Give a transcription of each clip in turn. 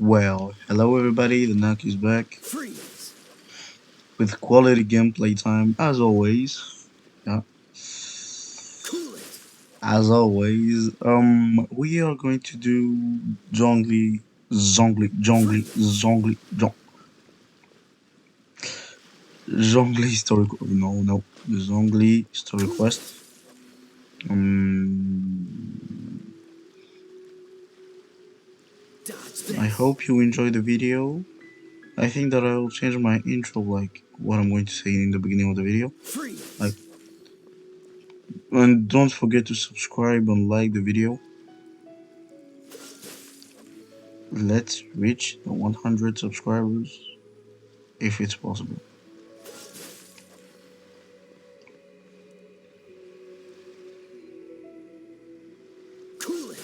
Well, hello everybody, the Knack is back Freeze! with quality gameplay time as always. Yeah. Cool it! As always, we are going to do Freeze! Zhongli story. No, the Zhongli story Cool quest. it! Um, Dodge I this! hope you enjoy the video. I think that I will change my intro, like what I'm going to say in the beginning of the video. Like, Freeze! and don't forget to subscribe and like the video. Let's reach the 100 subscribers if it's possible. Cool it!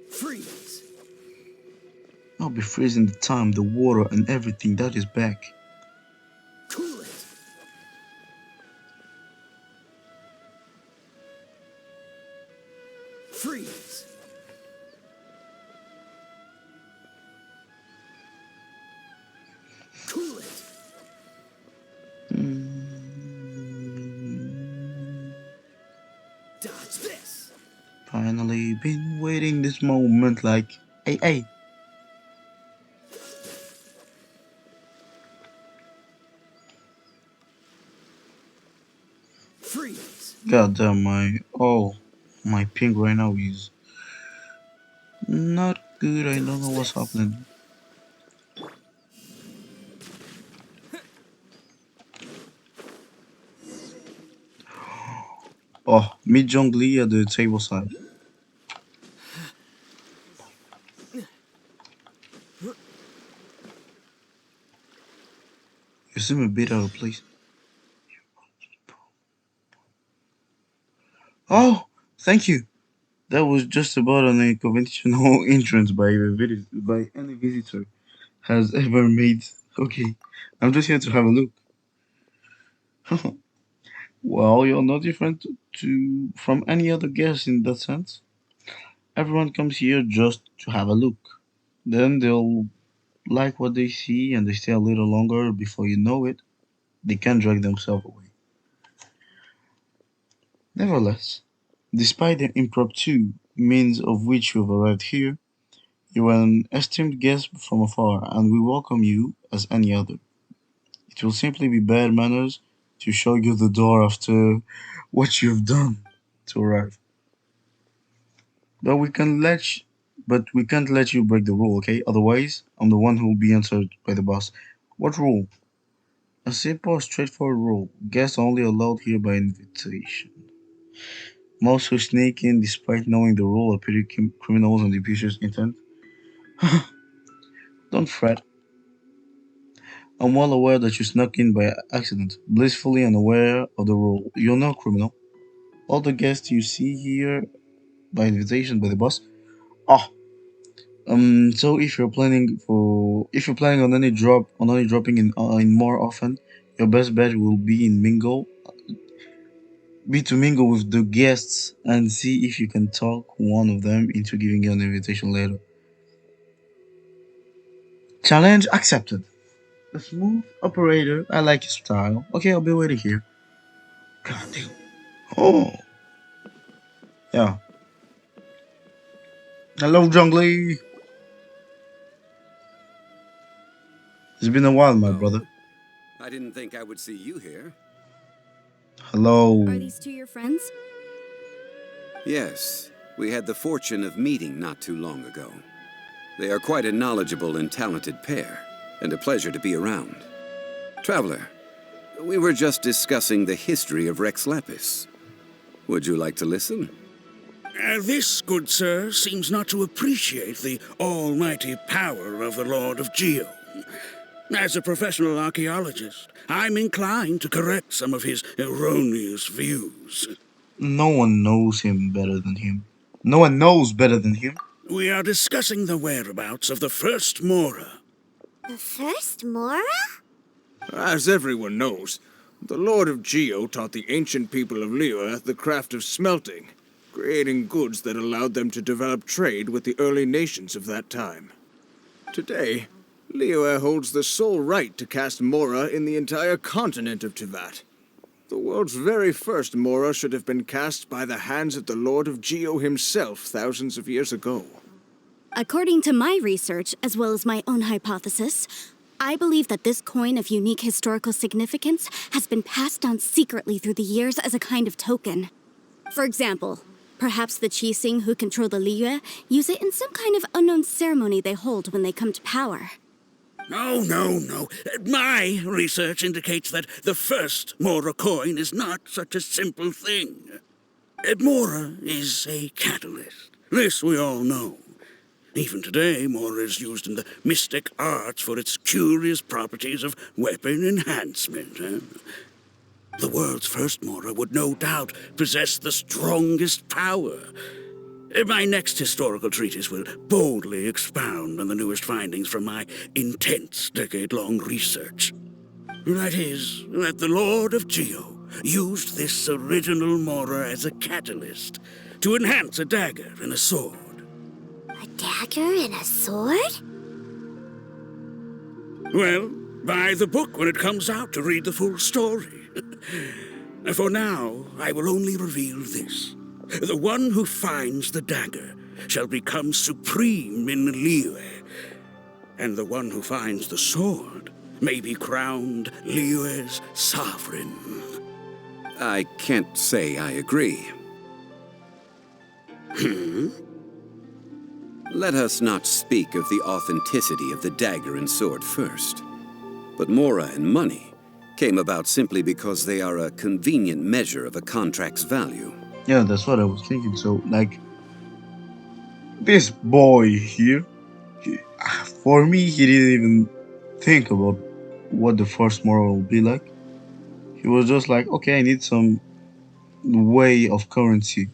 Freeze! I'll be freezing the time, the water, and everything that is back. Cool it! Freeze! Cool it! Mm, Dodge this! Finally, been waiting this moment like, hey. Freeze! God damn, my ping right now is not good. I don't know Dodge what's this! happening. Oh, meet Zhongli at the table side. You seem a bit out of place. Oh, thank you. That was just about an unconventional entrance by any visitor has ever made. Okay, I'm just here to have a look. Well, you're no different from any other guest in that sense. Everyone comes here just to have a look. Then they'll like what they see and they stay a little longer. Before you know it, they can drag themselves away. Nevertheless, despite the impromptu means of which you've arrived here, you are an esteemed guest from afar, and we welcome you as any other. It will simply be bad manners to show you the door after what you've done to arrive. But we can't let you break the rule, okay? Otherwise, I'm the one who will be answered by the boss. What rule? A simple, straightforward rule. Guests only allowed here by invitation. Most who sneak in despite knowing the rule are petty criminals and abusers intent. Don't fret. I'm well aware that you snuck in by accident, blissfully unaware of the rule. You're no criminal. All the guests you see here by invitation by the boss. Ah, so if you're planning on any dropping in more often, your best bet will be to mingle with the guests and see if you can talk one of them into giving you an invitation later. Challenge accepted. A smooth operator. I like your style. Okay, I'll be waiting here. God damn. Oh, yeah. Hello, Zhongli. It's been a while, my brother. Oh, I didn't think I would see you here. Are Hello. these two your friends? Yes, we had the fortune of meeting not too long ago. They are quite a knowledgeable and talented pair, and a pleasure to be around. Traveler, we were just discussing the history of Rex Lapis. Would you like to listen? This, good sir, seems not to appreciate the almighty power of the Lord of Geo. As a professional archaeologist, I'm inclined to correct some of his erroneous views. No one knows him better than him. No one knows better than him. We are discussing the whereabouts of the first Mora. The first Mora? As everyone knows, the Lord of Geo taught the ancient people of Liyue the craft of smelting, creating goods that allowed them to develop trade with the early nations of that time. Today, Liyue holds the sole right to cast Mora in the entire continent of Tivat. The world's very first Mora should have been cast by the hands of the Lord of Geo himself thousands of years ago. According to my research, as well as my own hypothesis, I believe that this coin of unique historical significance has been passed down secretly through the years as a kind of token. For example, perhaps the Qixing who control the Liyue use it in some kind of unknown ceremony they hold when they come to power. No, no, no. My research indicates that the first Mora coin is not such a simple thing. Mora is a catalyst. This we all know. Even today, Mora is used in the mystic arts for its curious properties of weapon enhancement. The world's first Mora would no doubt possess the strongest power. My next historical treatise will boldly expound on the newest findings from my intense decade-long research. That is, that the Lord of Geo used this original Mora as a catalyst to enhance a dagger and a sword. A dagger and a sword? Well, buy the book when it comes out to read the full story. For now, I will only reveal this. The one who finds the dagger shall become supreme in Liyue, and the one who finds the sword may be crowned Liyue's sovereign. I can't say I agree. Let us not speak of the authenticity of the dagger and sword first. But Mora and money came about simply because they are a convenient measure of a contract's value. Yeah, that's what I was thinking. So, like, this boy here, for me, he didn't even think about what the first moral will be like. He was just like, okay, I need some way of currency.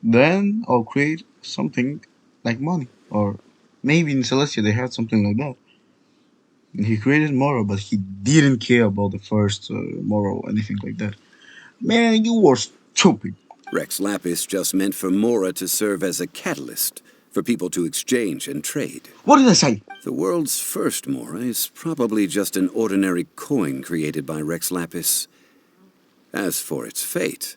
Then I'll create something like money. Or maybe in Celestia they had something like that. And he created Moro, but he didn't care about the first Moro or anything like that. Man, you were stupid. Rex Lapis just meant for Mora to serve as a catalyst for people to exchange and trade. What did I say? The world's first Mora is probably just an ordinary coin created by Rex Lapis. As for its fate,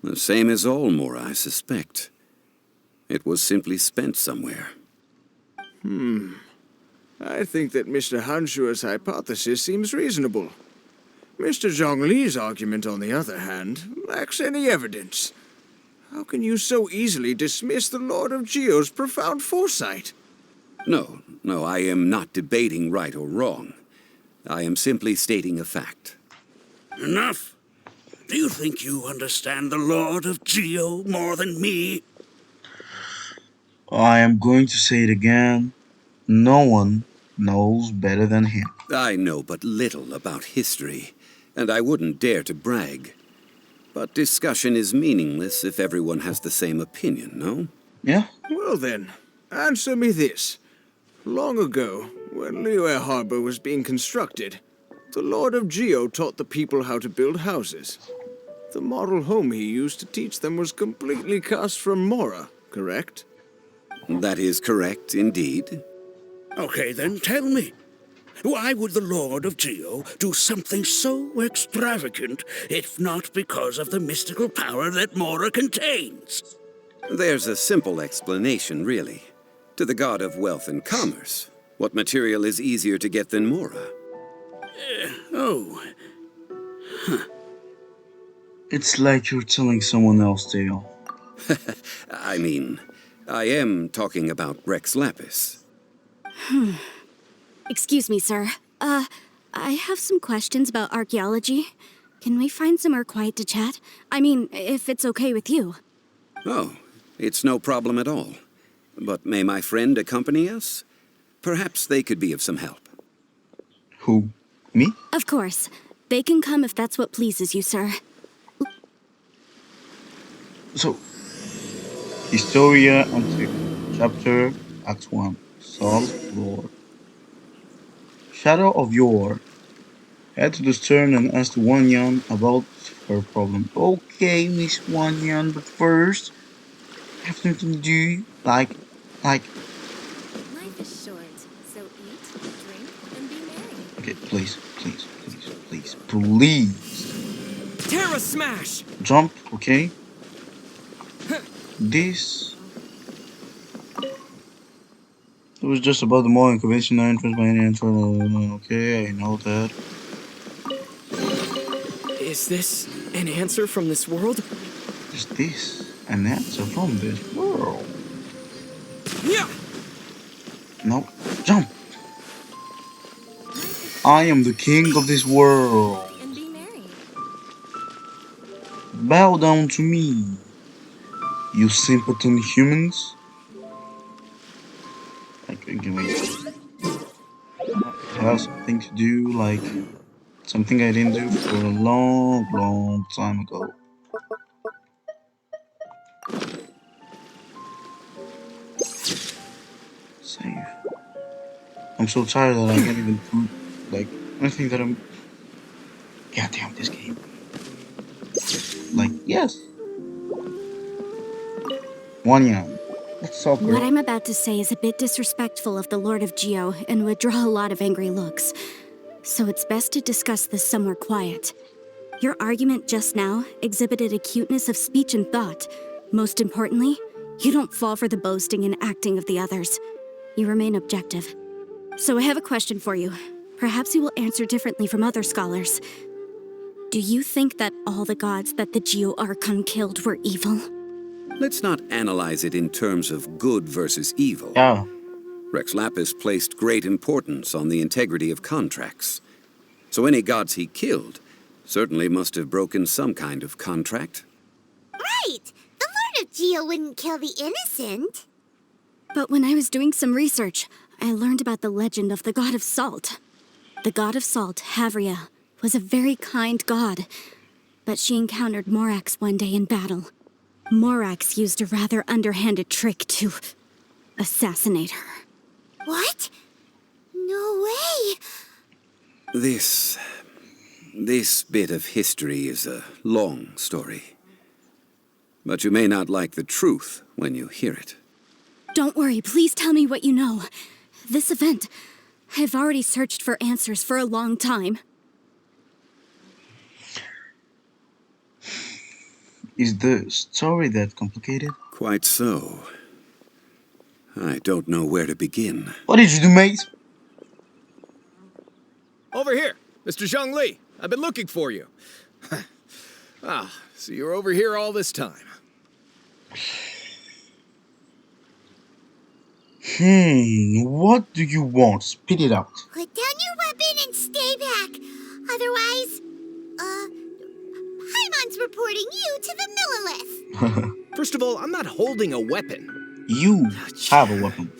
the same as all Mora, I suspect. It was simply spent somewhere. I think that Mr. Hanshua's hypothesis seems reasonable. Mr. Zhongli's argument, on the other hand, lacks any evidence. How can you so easily dismiss the Lord of Geo's profound foresight? No, I am not debating right or wrong. I am simply stating a fact. Enough. Do you think you understand the Lord of Geo more than me? I am going to say it again. No one knows better than him. I know but little about history, and I wouldn't dare to brag. But discussion is meaningless if everyone has the same opinion, no? Yeah? Well then, answer me this. Long ago, when Liyue Harbor was being constructed, the Lord of Geo taught the people how to build houses. The model home he used to teach them was completely cast from Mora, correct? That is correct, indeed. Okay, then tell me. Why would the Lord of Geo do something so extravagant if not because of the mystical power that Mora contains? There's a simple explanation, really. To the god of wealth and commerce, what material is easier to get than Mora? Oh. It's like you're telling someone else, Dale. I mean, I am talking about Rex Lapis. Excuse me, sir. I have some questions about archaeology. Can we find somewhere quiet to chat? I mean, if it's okay with you. Oh, it's no problem at all. But may my friend accompany us? Perhaps they could be of some help. Who? Me? Of course. They can come if that's what pleases you, sir. So, Historia Antiqua, Chapter Act 1, Sol Lore. Shadow of Yore. Head to the stern and ask Wanyan about her problem. Okay, Miss Wanyan, but first, I have something to do. Like, Life is short, so eat, drink, and be merry. okay, please. Terra Smash! Jump, okay? This. It was just about the more conventional entrance by any entrance. Okay, I know that. Is this an answer from this world? Is this an answer from this world? Yeah! No, jump! Life is I am the short, king of this world. and be merry. Bow down to me, you simpleton humans. Like, wait. It has something to do, like, something I didn't do for a long time ago. Save. I'm so tired that I can't even do, like, anything that I'm. Goddamn, this game. Like, yes. Wanya, let's talk, What girl. I'm about to say is a bit disrespectful of the Lord of Geo and would draw a lot of angry looks. So it's best to discuss this somewhere quiet. Your argument just now exhibited acuteness of speech and thought. Most importantly, you don't fall for the boasting and acting of the others. You remain objective. So I have a question for you. Perhaps you will answer differently from other scholars. Do you think that all the gods that the Geo Archon killed were evil? Let's not analyze it in terms of good versus evil. Yeah. Rex Lapis placed great importance on the integrity of contracts. So any gods he killed certainly must have broken some kind of contract. Right! The Lord of Geo wouldn't kill the innocent. But when I was doing some research, I learned about the legend of the god of salt. The god of salt, Havria, was a very kind god, but she encountered Morax one day in battle. Morax used a rather underhanded trick to assassinate her. What? No way! This bit of history is a long story. But you may not like the truth when you hear it. Don't worry, please tell me what you know. This event, I've already searched for answers for a long time. Is the story that complicated? Quite so. I don't know where to begin. What did you do, mate? Over here, Mr. Zhongli. I've been looking for you. So you're over here all this time. What do you want? Spit it out. Put down your weapon and stay back. Otherwise, Paimon's reporting you to the Millilith. First of all, I'm not holding a weapon. You have a weapon.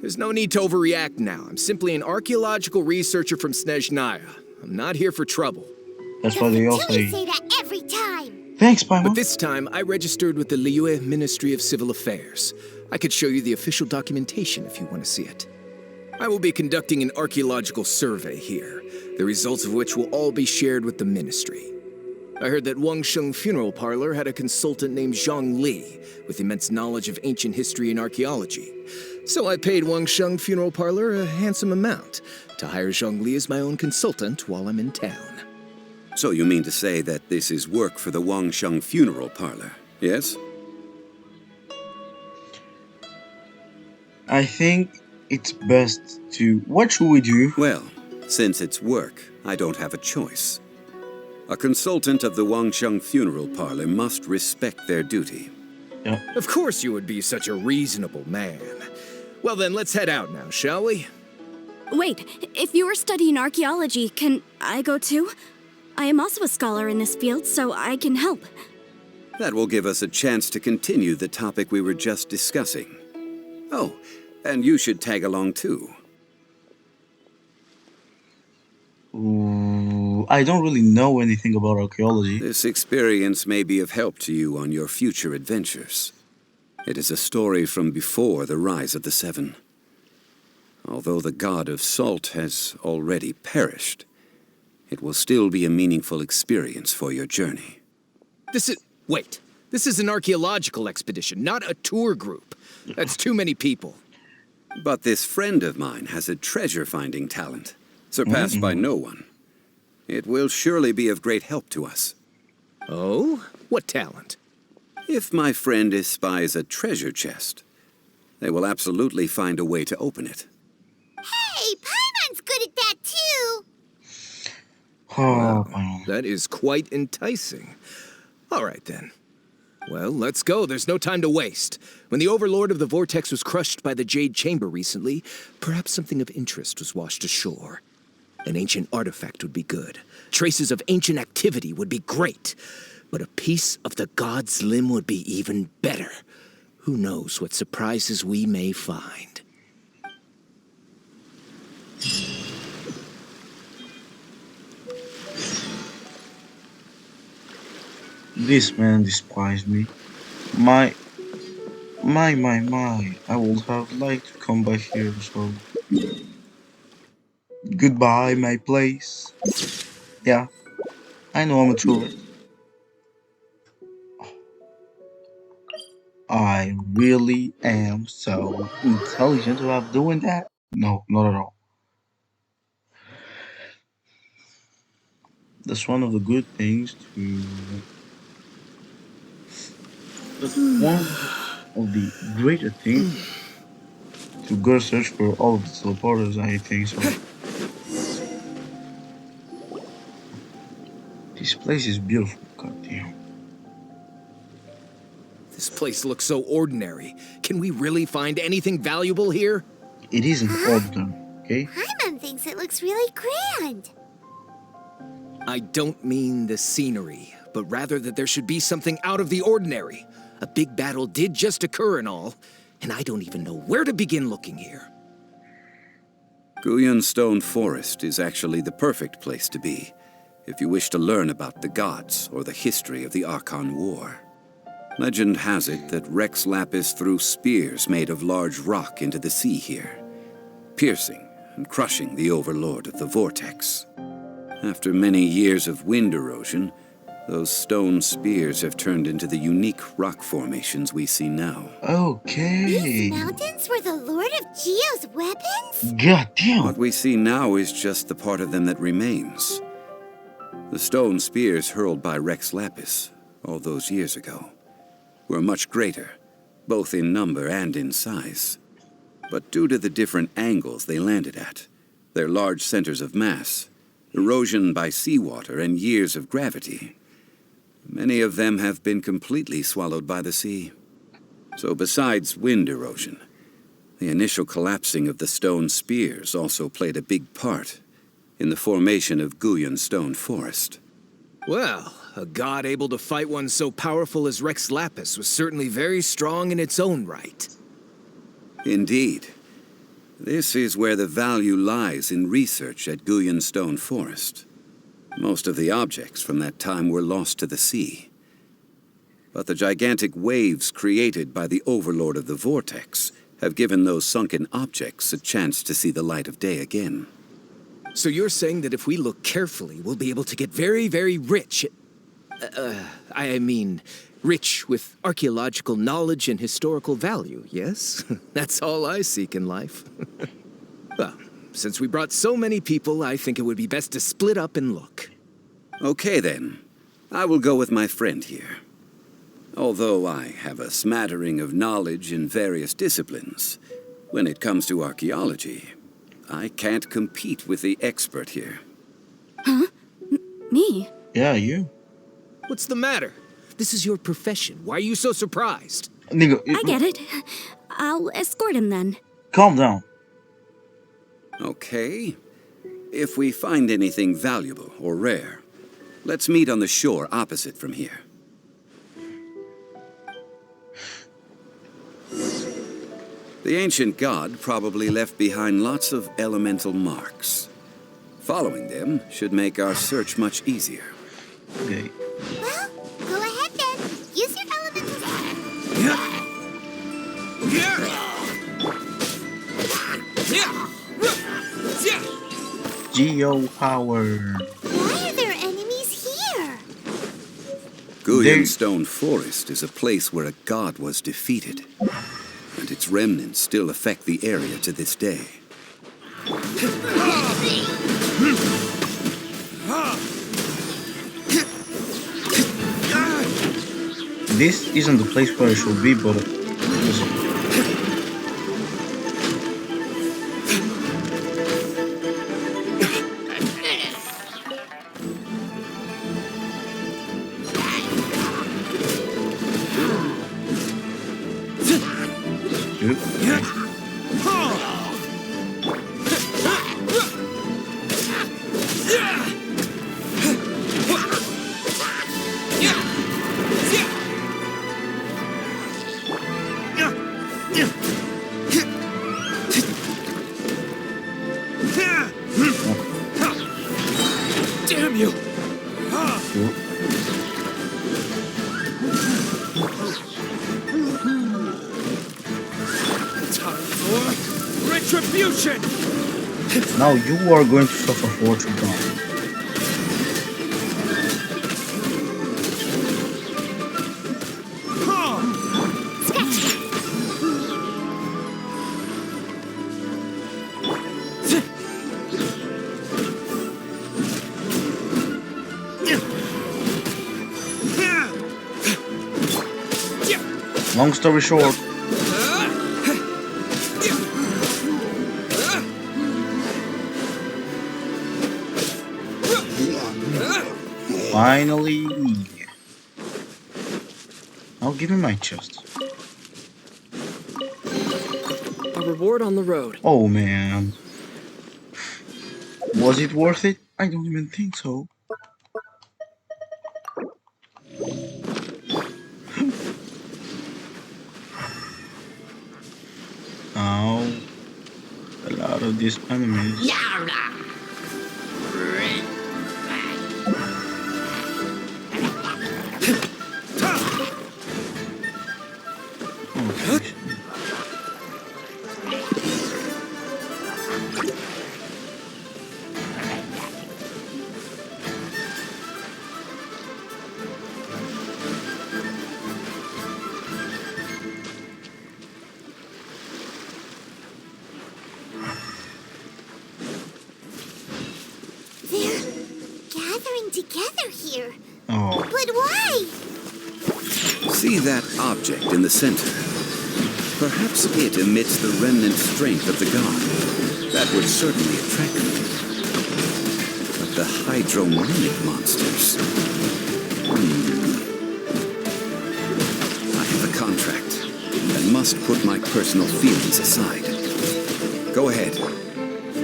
There's no need to overreact now. I'm simply an archaeological researcher from Snezhnaya. I'm not here for trouble. That's why they all Until you say, say that every time. thanks, But Paimon. this time, I registered with the Liyue Ministry of Civil Affairs. I could show you the official documentation if you want to see it. I will be conducting an archaeological survey here, the results of which will all be shared with the ministry. I heard that Wangsheng Funeral Parlor had a consultant named Zhongli with immense knowledge of ancient history and archaeology. So I paid Wangsheng Funeral Parlor a handsome amount to hire Zhongli as my own consultant while I'm in town. So you mean to say that this is work for the Wangsheng Funeral Parlor, yes? I think it's best to... What should we do? Well, since it's work, I don't have a choice. A consultant of the Wangsheng Funeral Parlor must respect their duty. Yeah. Of course you would be such a reasonable man. Well then, let's head out now, shall we? Wait, if you are studying archaeology, can I go too? I am also a scholar in this field, so I can help. That will give us a chance to continue the topic we were just discussing. Oh, and you should tag along too. Ooh, I don't really know anything about archaeology. This experience may be of help to you on your future adventures. It is a story from before the rise of the Seven. Although the god of salt has already perished, it will still be a meaningful experience for your journey. Wait. This is an archaeological expedition, not a tour group. That's too many people. But this friend of mine has a treasure-finding talent, surpassed by no one. It will surely be of great help to us. Oh? What talent? If my friend espies a treasure chest, they will absolutely find a way to open it. Hey, Paimon's good at that too! Oh, That is quite enticing. All right, then. Well, let's go. There's no time to waste. When the Overlord of the Vortex was crushed by the Jade Chamber recently, perhaps something of interest was washed ashore. An ancient artifact would be good. Traces of ancient activity would be great. But a piece of the God's limb would be even better. Who knows what surprises we may find. this man despised me. My. I would have liked to come back here, so. Goodbye, my place. Yeah, I know I'm a tourist. I really am so intelligent about doing that? No, not at all. That's one of the good things to. That's one of the greater things to go search for all of the teleporters, I think so. This place is beautiful, goddamn. This place looks so ordinary. Can we really find anything valuable here? It isn't ordinary, okay? Paimon thinks it looks really grand. I don't mean the scenery, but rather that there should be something out of the ordinary. A big battle did just occur and all, and I don't even know where to begin looking here. Guyan Stone Forest is actually the perfect place to be, if you wish to learn about the gods or the history of the Archon War. Legend has it that Rex Lapis threw spears made of large rock into the sea here, piercing and crushing the Overlord of the Vortex. After many years of wind erosion, those stone spears have turned into the unique rock formations we see now. Okay. These mountains were the Lord of Geo's weapons? Goddamn. What we see now is just the part of them that remains. The stone spears hurled by Rex Lapis all those years ago were much greater, both in number and in size. But due to the different angles they landed at, their large centers of mass, erosion by seawater, and years of gravity, many of them have been completely swallowed by the sea. So besides wind erosion, the initial collapsing of the stone spears also played a big part in the formation of Guyan Stone Forest. Well, a god able to fight one so powerful as Rex Lapis was certainly very strong in its own right. Indeed. This is where the value lies in research at Guyan Stone Forest. Most of the objects from that time were lost to the sea. But the gigantic waves created by the Overlord of the Vortex have given those sunken objects a chance to see the light of day again. So you're saying that if we look carefully, we'll be able to get very, very rich. Rich with archaeological knowledge and historical value, yes? That's all I seek in life. Well, since we brought so many people, I think it would be best to split up and look. Okay then. I will go with my friend here. Although I have a smattering of knowledge in various disciplines, when it comes to archaeology, I can't compete with the expert here. Huh? Me? Yeah, you. What's the matter? This is your profession. Why are you so surprised? Nigga, I get it. I'll escort him then. calm down. Okay. If we find anything valuable or rare, let's meet on the shore opposite from here. The ancient god probably left behind lots of elemental marks. Following them should make our search much easier. Okay. Well, go ahead then. Use your elemental Geo power. Why are there enemies here? Cerulean Stone Forest is a place where a god was defeated, and its remnants still affect the area to this day. This isn't the place where I should be, but Damn you! Time for retribution! now you are going to suffer for what you've done. Long story short, finally, now give me my chest. A reward on the road. Oh man, was it worth it? I don't even think so. Now, a lot of these enemies. Okay. They're gathering together here. Oh, But why? See that object in the center? Perhaps it emits the remnant strength of the god. That would certainly attract them. But the hydromonic monsters... I have a contract, and must put my personal feelings aside. Go ahead.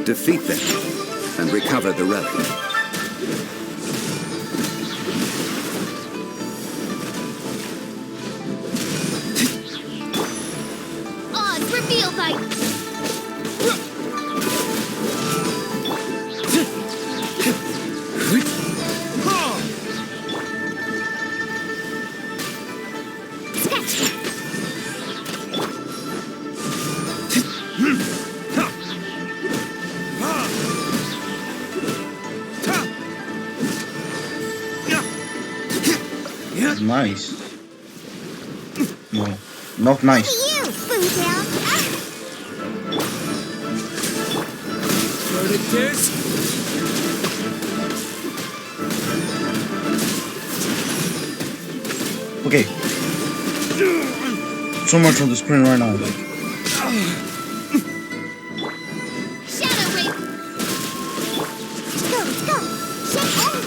Defeat them, and recover the relic. Odds revealed by... nice. No, not nice. You, Boomtown! Verdict is... Okay. So much on the screen right now, like. Shadow Rape! Let's go! Shadow!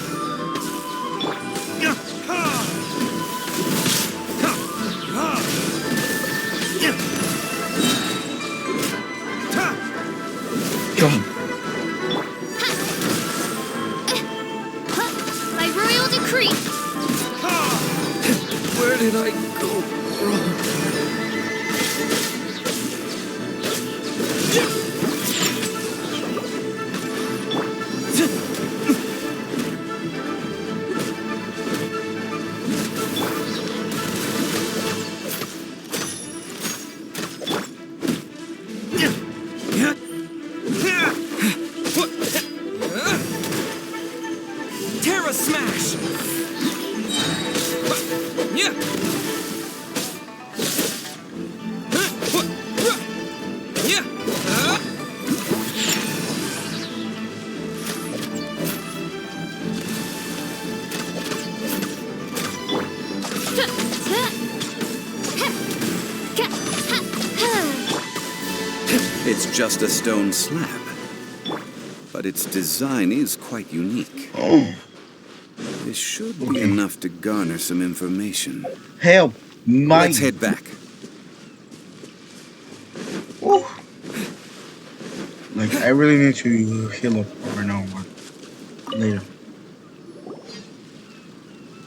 John. By royal decree! Where did I go wrong? Terra Smash! It's just a stone slab, but its design is quite unique. Oh, This should be okay. enough to garner some information. Help! My. Let's head back. Ooh. Like, I really need to heal up right now, but later.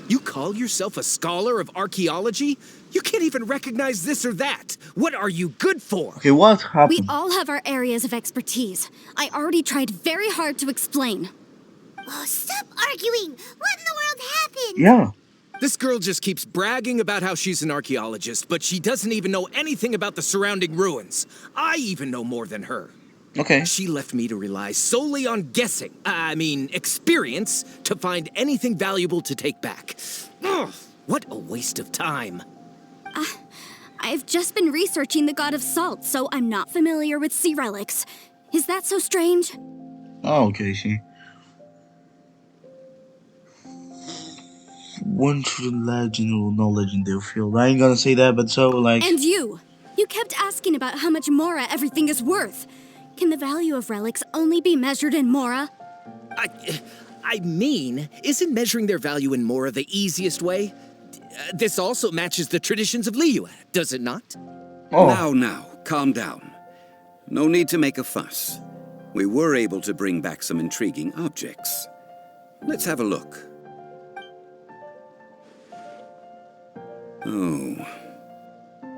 You call yourself a scholar of archaeology? You can't even recognize this or that. What are you good for? Okay, what We happened? all have our areas of expertise. I already tried very hard to explain. Oh, stop arguing! What in the world happened? Yeah. This girl just keeps bragging about how she's an archaeologist, but she doesn't even know anything about the surrounding ruins. I even know more than her. Okay. She left me to rely solely on guessing, experience, to find anything valuable to take back. Ugh, what a waste of time. I've just been researching the god of salt, so I'm not familiar with sea relics. Is that so strange? Oh, okay, see. One true legend or no legendary field. I ain't gonna say that, but so, like. And you! You kept asking about how much Mora everything is worth. Can the value of relics only be measured in Mora? I mean, isn't measuring their value in Mora the easiest way? This also matches the traditions of Liyue, does it not? Oh. Now, calm down. No need to make a fuss. We were able to bring back some intriguing objects. Let's have a look. Oh,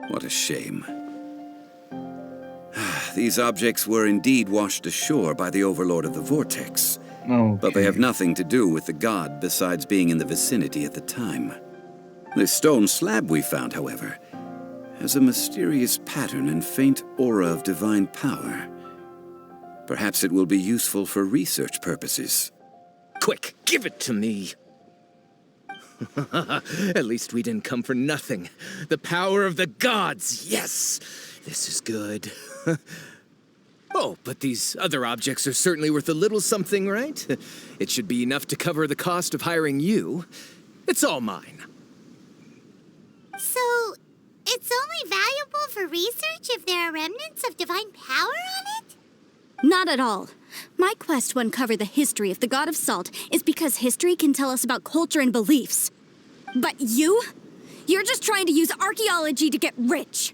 what a shame. These objects were indeed washed ashore by the Overlord of the Vortex, Okay. but they have nothing to do with the god besides being in the vicinity at the time. This stone slab we found, however, has a mysterious pattern and faint aura of divine power. Perhaps it will be useful for research purposes. Quick, give it to me. At least we didn't come for nothing. The power of the gods, yes! This is good. Oh, but these other objects are certainly worth a little something, right? It should be enough to cover the cost of hiring you. It's all mine. So, it's only valuable for research if there are remnants of divine power on it? Not at all. My quest to uncover the history of the god of salt is because history can tell us about culture and beliefs. But you? You're just trying to use archaeology to get rich.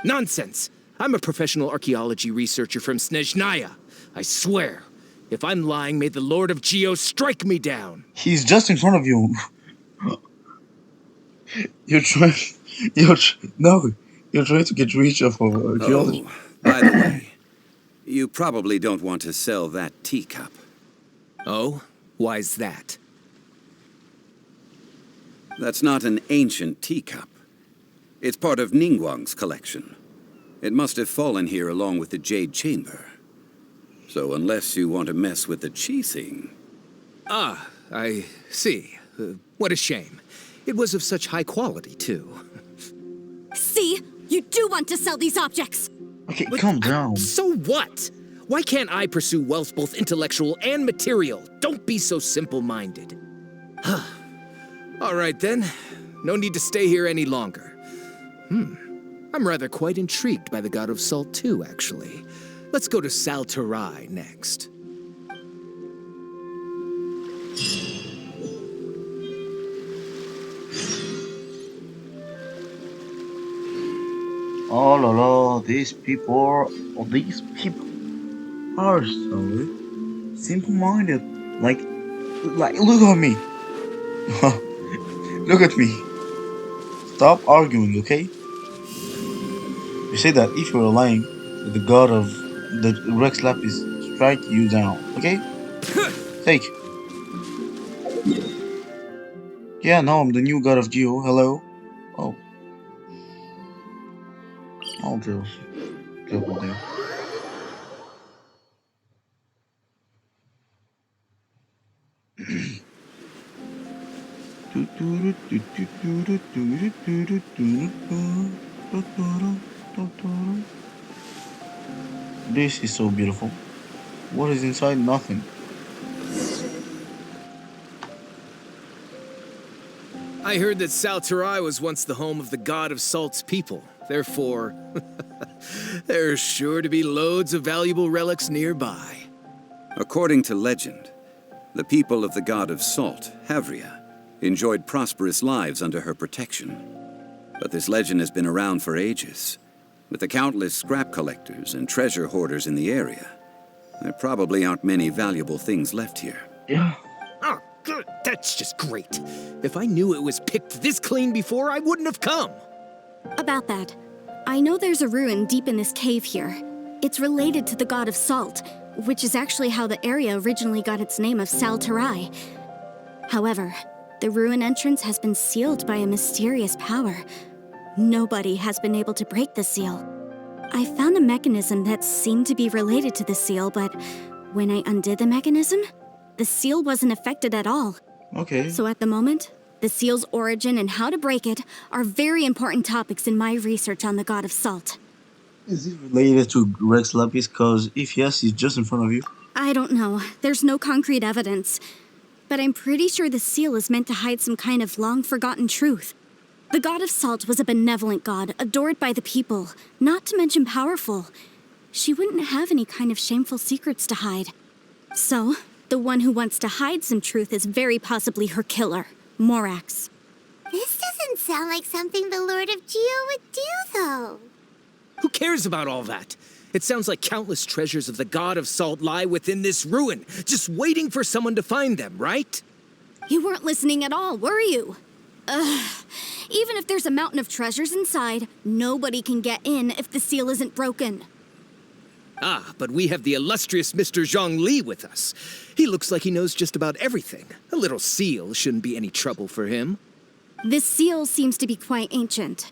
Nonsense! I'm a professional archaeology researcher from Snezhnaya. I swear, if I'm lying, may the Lord of Geo strike me down. He's just in front of you. You're trying. No. You're trying to get rich off of archaeology. Oh, by the way, you probably don't want to sell that teacup. Oh? Why's that? That's not an ancient teacup. It's part of Ningguang's collection. It must have fallen here along with the Jade Chamber. So unless you want to mess with the Qixing... Ah, I see. What a shame. It was of such high quality, too. See? You do want to sell these objects! Okay, calm down. So what? Why can't I pursue wealth both intellectual and material? Don't be so simple-minded. All right, then. No need to stay here any longer. I'm rather quite intrigued by the God of Salt, too, actually. Let's go to Sal Tarai next. Oh la la, these people are so simple-minded. Like, look at me. Look at me. Stop arguing, okay? You say that if you're lying, the god of the Rex Lapis strike you down, okay? Take. Yeah, now I'm the new god of Geo. Hello. Oh. I'll just go with there. This is so beautiful. What is inside? Nothing. I heard that Salterai was once the home of the god of Salt's people. Therefore, there's sure to be loads of valuable relics nearby. According to legend, the people of the god of Salt, Havria, enjoyed prosperous lives under her protection. But this legend has been around for ages. With the countless scrap collectors and treasure hoarders in the area, there probably aren't many valuable things left here. Yeah. Oh, good. That's just great. If I knew it was picked this clean before, I wouldn't have come. About that, I know there's a ruin deep in this cave here. It's related to the god of Salt, which is actually how the area originally got its name of Salterai. However, the ruin entrance has been sealed by a mysterious power. Nobody has been able to break the seal. I found a mechanism that seemed to be related to the seal, but when I undid the mechanism, the seal wasn't affected at all. Okay. So at the moment, the seal's origin and how to break it are very important topics in my research on the god of Salt. Is it related to Rex Lapis? Because if yes, he's just in front of you. I don't know. There's no concrete evidence. But I'm pretty sure the seal is meant to hide some kind of long-forgotten truth. The god of Salt was a benevolent god, adored by the people, not to mention powerful. She wouldn't have any kind of shameful secrets to hide. So, the one who wants to hide some truth is very possibly her killer, Morax. This doesn't sound like something the Lord of Geo would do, though. Who cares about all that? It sounds like countless treasures of the god of Salt lie within this ruin, just waiting for someone to find them, right? You weren't listening at all, were you? Ugh. Even if there's a mountain of treasures inside, nobody can get in if the seal isn't broken. Ah, but we have the illustrious Mr. Zhongli with us. He looks like he knows just about everything. A little seal shouldn't be any trouble for him. This seal seems to be quite ancient.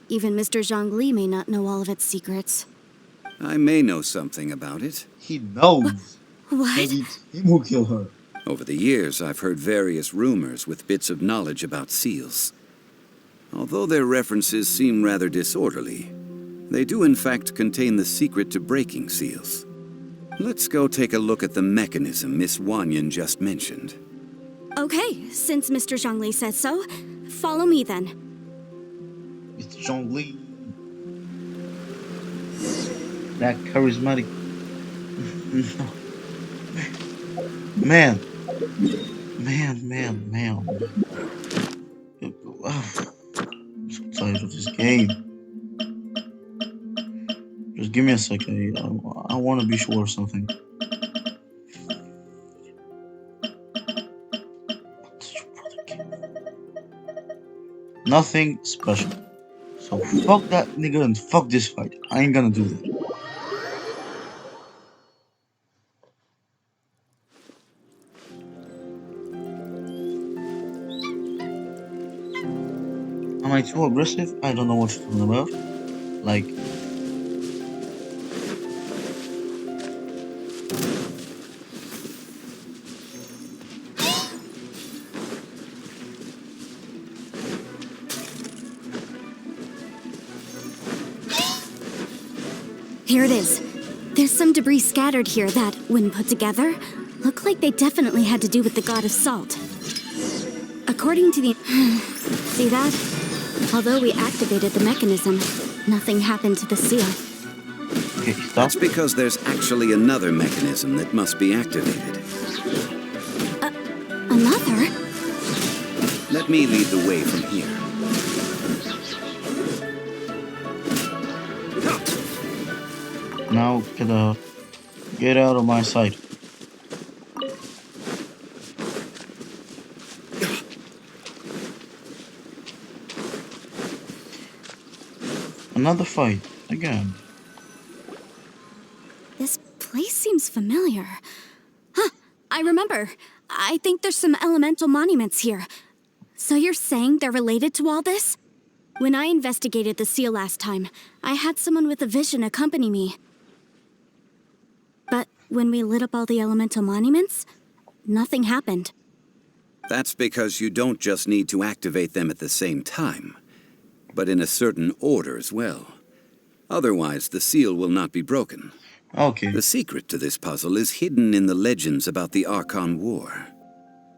Even Mr. Zhongli may not know all of its secrets. I may know something about it. He knows. What? Maybe it's him who killed her. Over the years, I've heard various rumors with bits of knowledge about seals. Although their references seem rather disorderly, they do in fact contain the secret to breaking seals. Let's go take a look at the mechanism Miss Wanyan just mentioned. Okay, since Mr. Zhongli says so, follow me then. It's Zhongli. That charismatic. Man. I'm so tired of this game. Just give me a second. I want to be sure of something. What did your brother get? Nothing special. So fuck that nigga and fuck this fight. I ain't gonna do that. Am I too aggressive? I don't know what you're talking about. Like, Here it is. There's some debris scattered here that, when put together, look like they definitely had to do with the god of Salt. According to the... See that? Although we activated the mechanism, nothing happened to the seal. okay, stop. That's because there's actually another mechanism that must be activated. Another? Let me lead the way from here. Now get out of my sight. Another fight again. This place seems familiar. Huh, I remember. I think there's some elemental monuments here. So you're saying they're related to all this? When I investigated the seal last time, I had someone with a vision accompany me. But when we lit up all the elemental monuments, nothing happened. That's because you don't just need to activate them at the same time, but in a certain order as well. Otherwise, the seal will not be broken. Okay. The secret to this puzzle is hidden in the legends about the Archon War.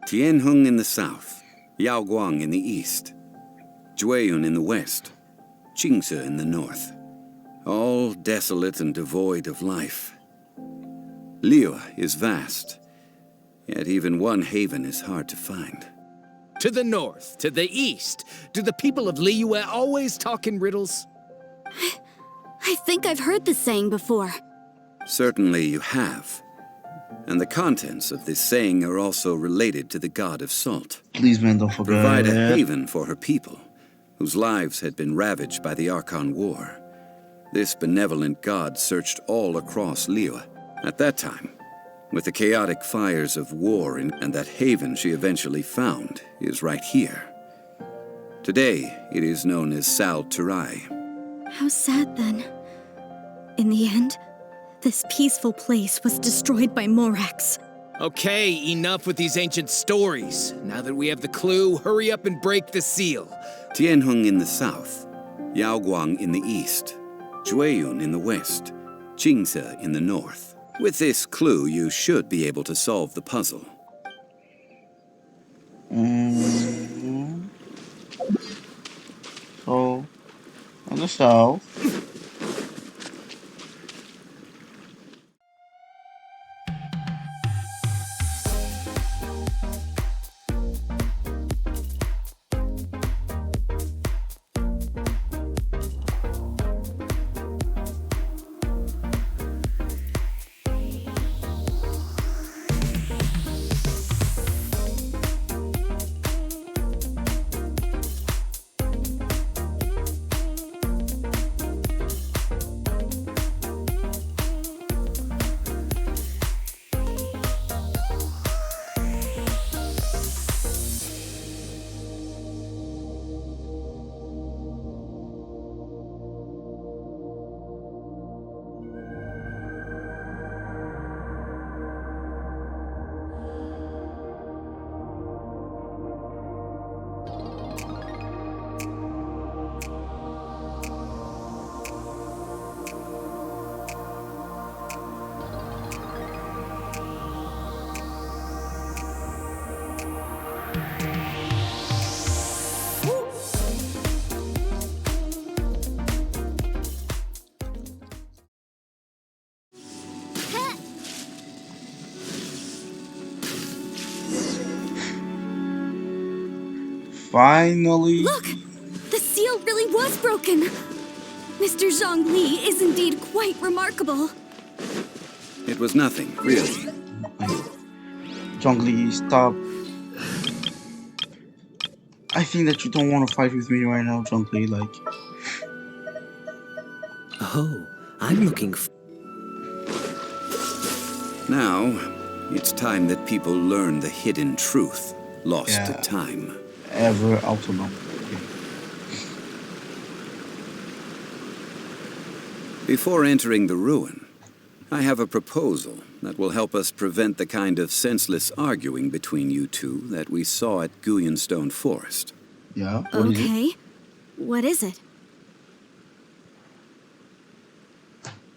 Tianheng in the south, Yaoguang in the east, Jueyun in the west, Qingce in the north. All desolate and devoid of life. Liyue is vast, yet even one haven is hard to find. To the north, to the east. Do the people of Liyue always talk in riddles? I think I've heard this saying before. Certainly you have. And the contents of this saying are also related to the god of salt. Please, man, don't forget Provide a that. haven for her people, whose lives had been ravaged by the Archon War. This benevolent god searched all across Liyue. At that time, with the chaotic fires of war and that haven she eventually found is right here. Today, it is known as Sal Turai. How sad then. In the end, this peaceful place was destroyed by Morax. Okay, enough with these ancient stories. Now that we have the clue, hurry up and break the seal. Tianheng in the south, Yaoguang in the east, Jueyun in the west, Qingce in the north. With this clue, you should be able to solve the puzzle. So, on the south. Finally. Look! The seal really was broken! Mr. Zhongli is indeed quite remarkable. It was nothing, really. Zhongli, stop. I think that you don't want to fight with me right now, Zhongli. Like, Oh, I'm looking for... Now, it's time that people learn the hidden truth, lost to time. ever autonom. Okay. Before entering the ruin, I have a proposal that will help us prevent the kind of senseless arguing between you two that we saw at Guyenstone Forest. Yeah, what is it? Okay. What is it?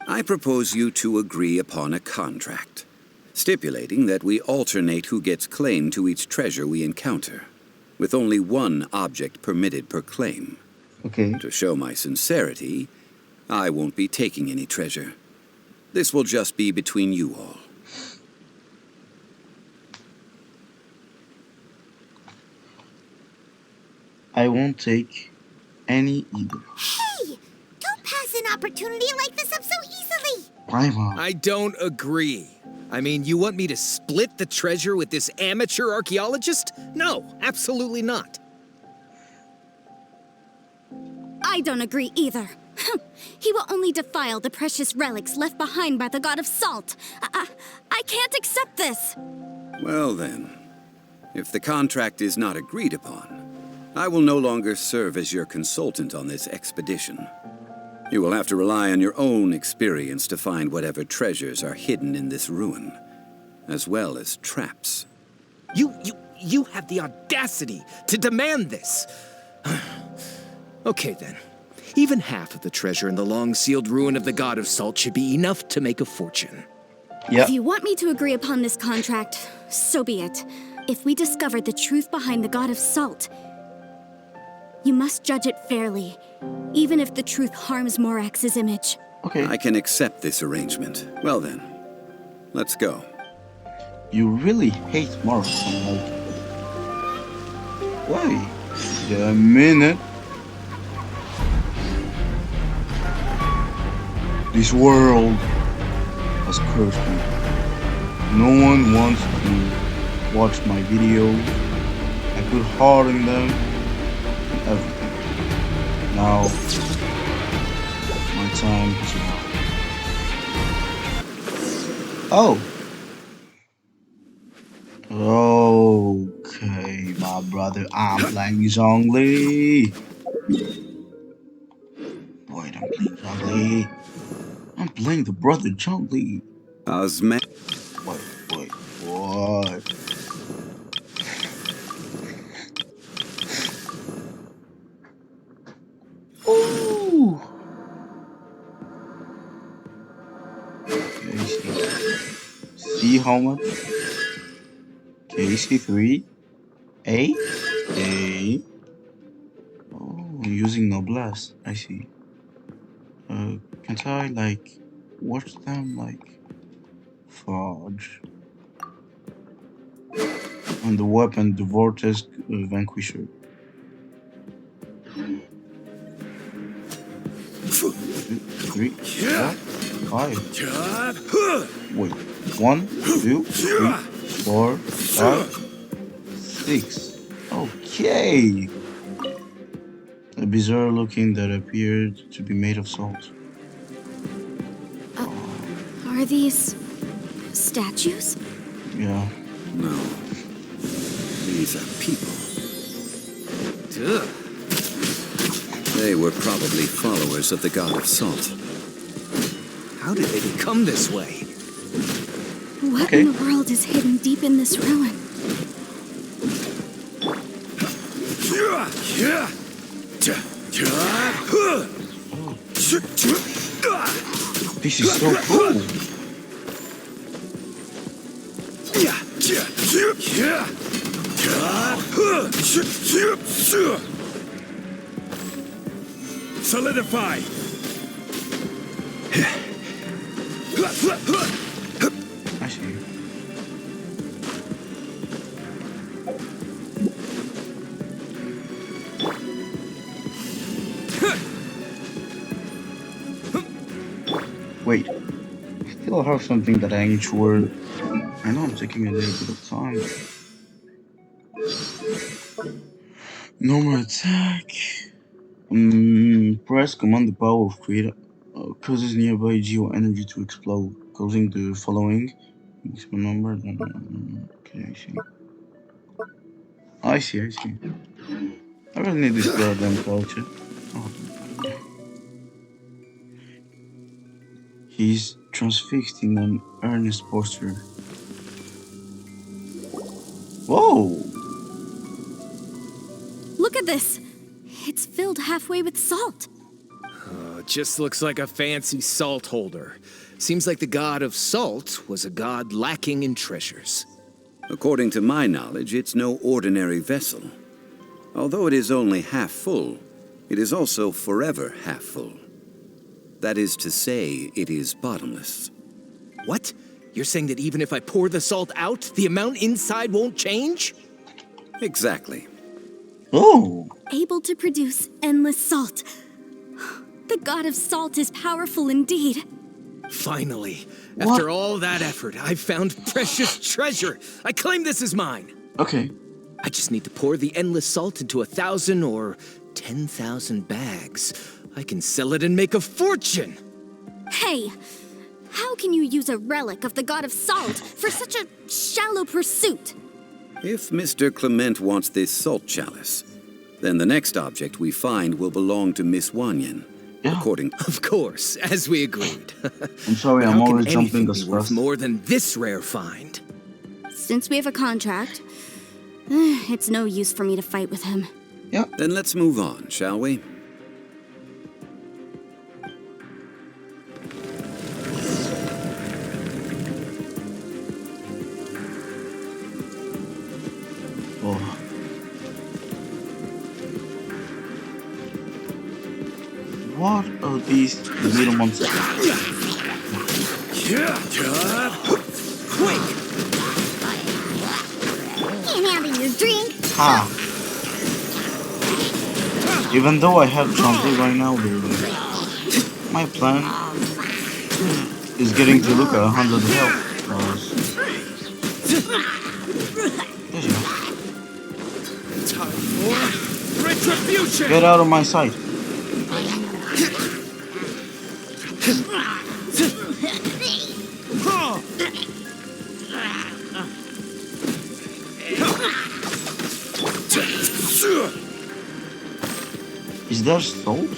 I propose you two agree upon a contract, stipulating that we alternate who gets claim to each treasure we encounter, with only one object permitted per claim. Okay. To show my sincerity, I won't be taking any treasure. This will just be between you all. I won't take any either. Hey! Don't pass an opportunity like this up so easily! Paimon. I don't agree. I mean, you want me to split the treasure with this amateur archaeologist? No, absolutely not. I don't agree either. He will only defile the precious relics left behind by the god of salt. I can't accept this. Well then, if the contract is not agreed upon, I will no longer serve as your consultant on this expedition. You will have to rely on your own experience to find whatever treasures are hidden in this ruin, as well as traps. You have the audacity to demand this. Okay then. Even half of the treasure in the long-sealed ruin of the god of salt should be enough to make a fortune. Yeah. If you want me to agree upon this contract, so be it. If we discover the truth behind the god of salt, you must judge it fairly, even if the truth harms Morax's image. Okay. I can accept this arrangement. Well then, let's go. You really hate Morrison, like... Wait a minute. This world has cursed me. No one wants to watch my videos. I put heart in them and everything. Now, my time has arrived. Oh! Okay, my brother, I'm playing Zhongli. Wait, I'm playing Zhongli. I'm playing the brother Zhongli. Cosmetic. Wait, what? Ooh. Okay, see how much? KC3 A. Oh, using Noblesse. I see. Can't I like watch them like Fudge? And the weapon, the Vortex Vanquisher. 2, 3, 4, 5. Wait, 1, 2, 3, 4, 5, 6. Okay. A bizarre looking that appeared to be made of salt. Are these statues? Yeah. No. These are people. Ugh. They were probably followers of the god of salt. How did they become this way? What in the world is hidden deep in this ruin? This is so cool. Solidify! I see. Wait, I still have something that I ain't sure. I know I'm taking a little bit of time. Normal attack. Press command the power of create causes nearby geo energy to explode, causing the following. Maximum number. Okay, I see. I see. I really need this goddamn culture. Oh. He's transfixed in an earnest posture. Whoa! Look at this! It's filled halfway with salt. It just looks like a fancy salt holder. Seems like the god of salt was a god lacking in treasures. According to my knowledge, it's no ordinary vessel. Although it is only half full, it is also forever half full. That is to say, it is bottomless. What? You're saying that even if I pour the salt out, the amount inside won't change? Exactly. Oh! Able to produce endless salt. The god of salt is powerful indeed. Finally, What? after all that effort, I've found precious treasure. I claim this as mine. Okay. I just need to pour the endless salt into 1,000 or 10,000 bags. I can sell it and make a fortune. Hey, how can you use a relic of the god of salt for such a shallow pursuit? If Mr. Clement wants this salt chalice, then the next object we find will belong to Miss Wanyan. Yeah. According Of course, as we agreed. I'm sorry, But I'm how can always anything jumping be as worth fast. more than this rare find? Since we have a contract, it's no use for me to fight with him. Yeah. Then let's move on, shall we? What are these little monsters? Quick! Can't handle your drink. Ha! Even though I have Zhongli right now, my plan is getting to look at 100 health. There you go. Time for retribution! Get out of my sight. Is there salt?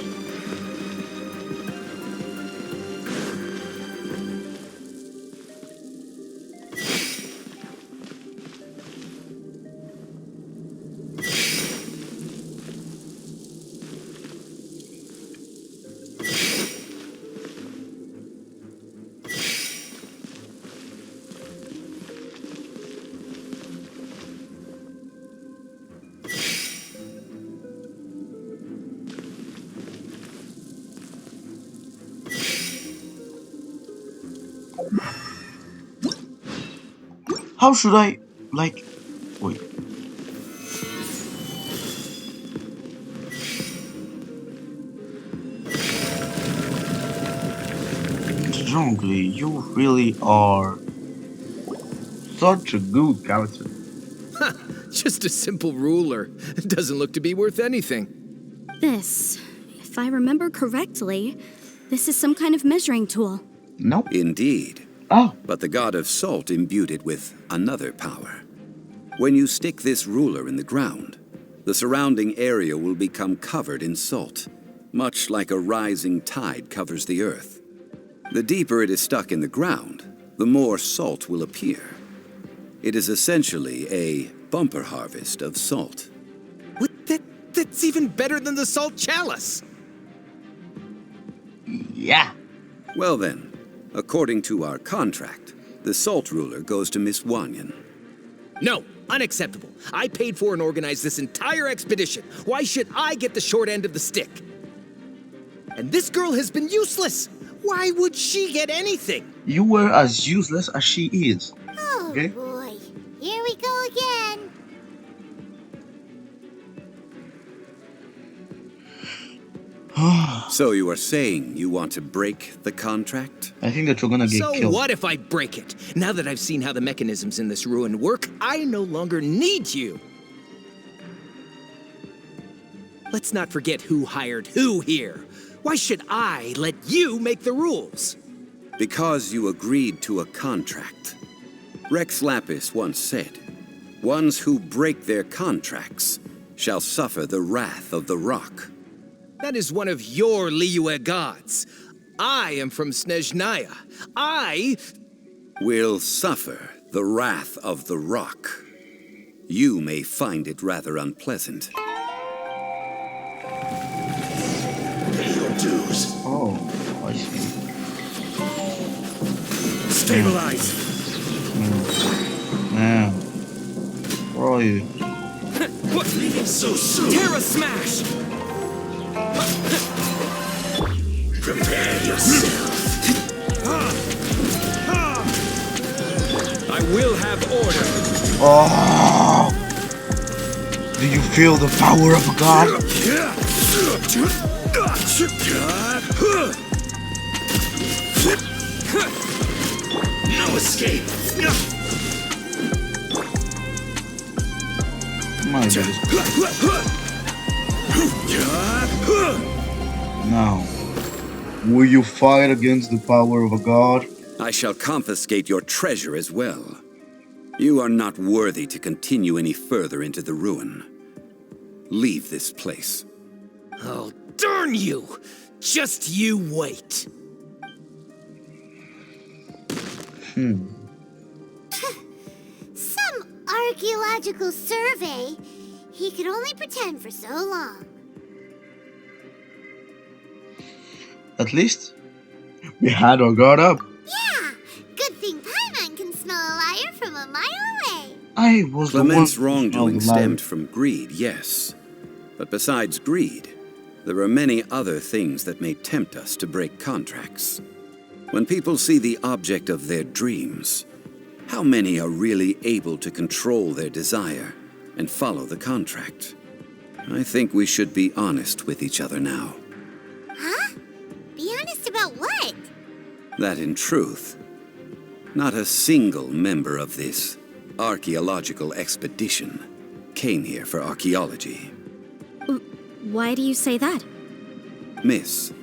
How should I, like, wait. Zhongli, you really are such a good character. Just a simple ruler. It doesn't look to be worth anything. This, if I remember correctly, this is some kind of measuring tool. Nope. Indeed. Oh. But the god of salt imbued it with another power. When you stick this ruler in the ground, the surrounding area will become covered in salt, much like a rising tide covers the earth. The deeper it is stuck in the ground, the more salt will appear. It is essentially a bumper harvest of salt. What? That's even better than the salt chalice! Yeah. Well then, according to our contract, the salt ruler goes to Miss Wanyan. No, unacceptable. I paid for and organized this entire expedition. Why should I get the short end of the stick? And this girl has been useless. Why would she get anything? You were as useless as she is. Oh Okay. boy, here we go again. So you are saying you want to break the contract? I think that you're gonna get So killed. what if I break it? Now that I've seen how the mechanisms in this ruin work, I no longer need you. Let's not forget who hired who here. Why should I let you make the rules? Because you agreed to a contract. Rex Lapis once said, "Ones who break their contracts shall suffer the wrath of the rock." That is one of your Liyue gods. I am from Snezhnaya. I Will suffer the wrath of the rock. You may find it rather unpleasant. Oh, I see. Stabilize. Now, where are you? Leaving so soon. Terra Smash! Prepare yourself. I will have order. Oh! Do you feel the power of a god? No escape. My goodness. Now, will you fight against the power of a god? I shall confiscate your treasure as well. You are not worthy to continue any further into the ruin. Leave this place. Oh, darn you! Just you wait. Some archaeological survey. He could only pretend for so long. At least, we had our guard up. Yeah, good thing Paimon can smell a liar from a mile away. I was Clement's the one who wrongdoing smelled the light. stemmed from greed, yes. But besides greed, There are many other things that may tempt us to break contracts. When people see the object of their dreams, how many are really able to control their desire and follow the contract? I think we should be honest with each other now. Huh? Be honest about what? That in truth, not a single member of this archaeological expedition came here for archaeology. Why do you say that? Miss,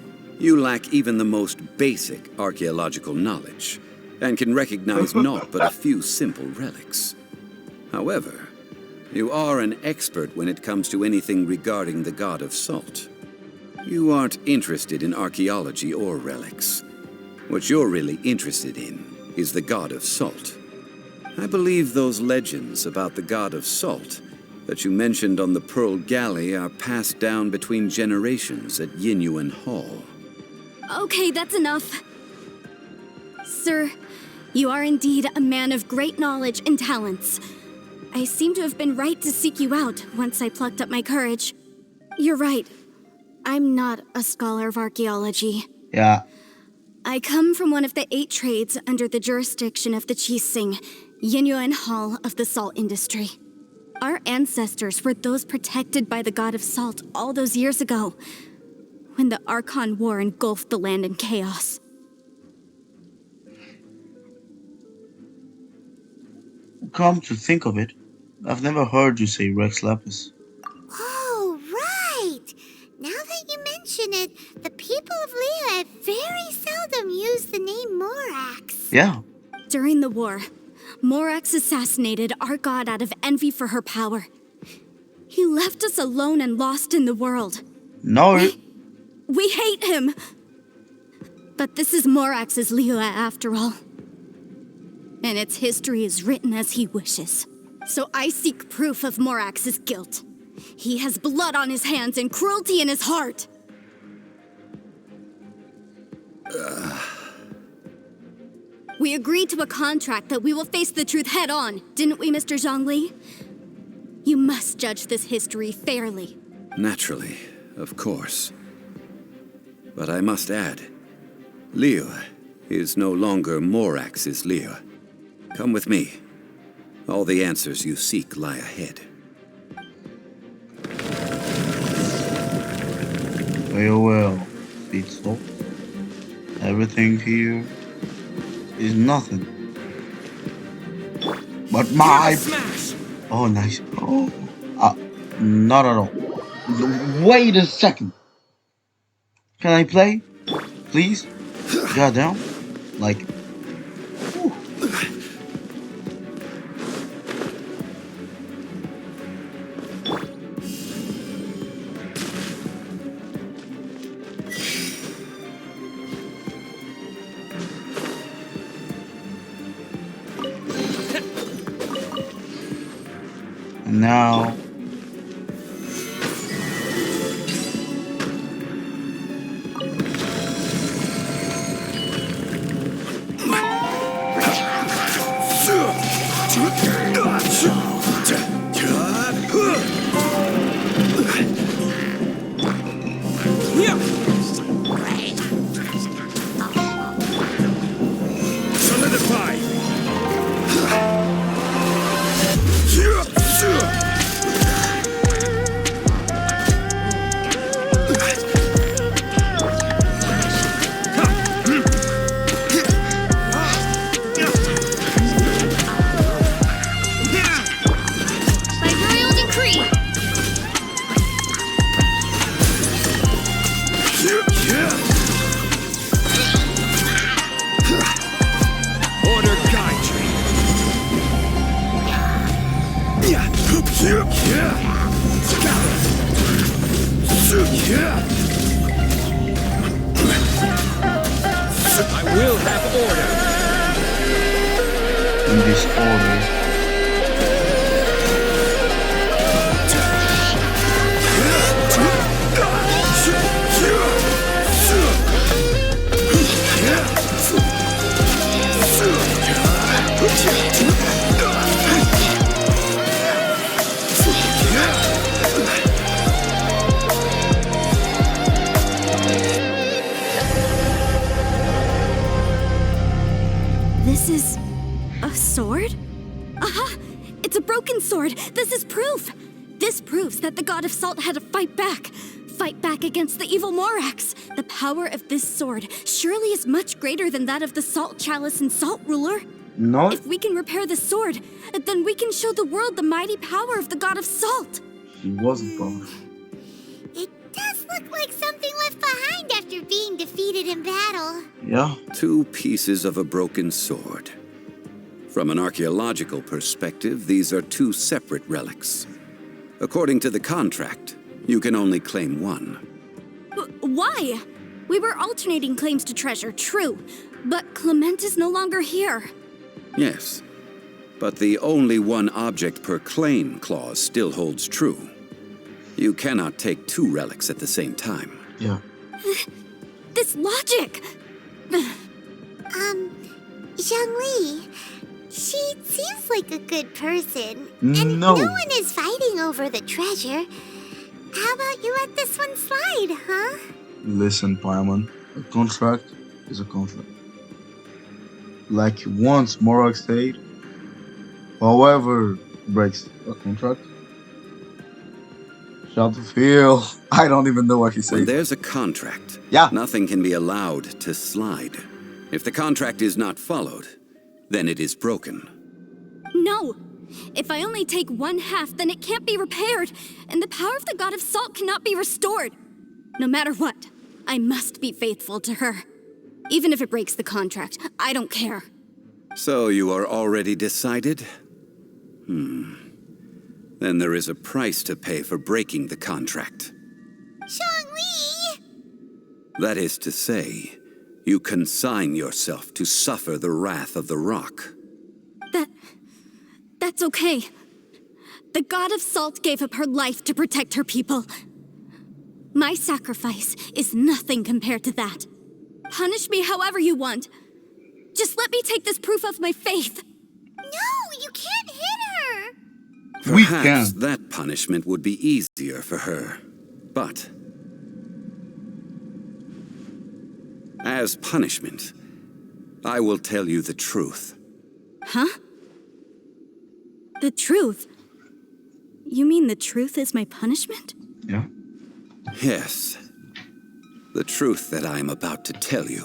you lack even the most basic archaeological knowledge and can recognize naught but a few simple relics. However, you are an expert when it comes to anything regarding the god of salt. You aren't interested in archaeology or relics. What you're really interested in is the god of salt. I believe those legends about the god of salt that you mentioned on the Pearl Galley are passed down between generations at Yinyuan Hall. Okay, that's enough. Sir, you are indeed a man of great knowledge and talents. I seem to have been right to seek you out once I plucked up my courage. You're right. I'm not a scholar of archaeology. Yeah. I come from one of the 8 trades under the jurisdiction of the Qixing, Yinyuan Hall of the salt industry. Our ancestors were those protected by the god of salt all those years ago, when the Archon War engulfed the land in chaos. Come to think of it, I've never heard you say Rex Lapis. Oh, right! Now that you mention it, the people of Liyue very seldom use the name Morax. Yeah. During the war, Morax assassinated our god out of envy for her power. He left us alone and lost in the world. No. We hate him! But this is Morax's Liyue after all. And its history is written as he wishes. So I seek proof of Morax's guilt. He has blood on his hands and cruelty in his heart. We agreed to a contract that we will face the truth head on, didn't we, Mr. Zhongli? You must judge this history fairly. Naturally, of course. But I must add, Liyue is no longer Morax's Liyue. Come with me. All the answers you seek lie ahead. Farewell, sweet soul. Everything here is nothing but my... Smash! Oh, nice. Oh, not at all. Wait a second. Can I play? Please? Goddamn. Like... whew. And now... Solidify! By royal decree! Order guide you. I will have order. in this order. sword. This is proof. This proves that the God of Salt had to fight back. Fight back against the evil Morax. The power of this sword surely is much greater than that of the Salt Chalice and Salt Ruler. No, If we can repair the sword, then we can show the world the mighty power of the God of Salt. he wasn't powerful. It does look like something left behind after being defeated in battle. Yeah, 2 pieces of a broken sword. From an archaeological perspective, these are 2 separate relics. According to the contract, you can only claim one. Why? We were alternating claims to treasure, true. But Clement is no longer here. Yes, but the only one object per claim clause still holds true. You cannot take 2 relics at the same time. yeah. This logic! Zhongli, she seems like a good person. No. And no one is fighting over the treasure. How about you let this one slide, huh? Listen, Paimon, a contract is a contract. Like once Morak said, whoever breaks a contract shall fulfill. I don't even know what he When said. there's a contract, Yeah. nothing can be allowed to slide. If the contract is not followed, then it is broken. No! If I only take 1/2, then it can't be repaired, and the power of the God of Salt cannot be restored. No matter what, I must be faithful to her. Even if it breaks the contract, I don't care. So you are already decided? Then there is a price to pay for breaking the contract. Zhongli! That is to say, you consign yourself to suffer the wrath of the rock. That's okay. The God of Salt gave up her life to protect her people. My sacrifice is nothing compared to that. Punish me however you want. Just let me take this proof of my faith. No, you can't hit her! We Perhaps can. that punishment would be easier for her. But as punishment, I will tell you the truth. Huh? The truth? You mean the truth is my punishment? Yeah. Yes. The truth that I am about to tell you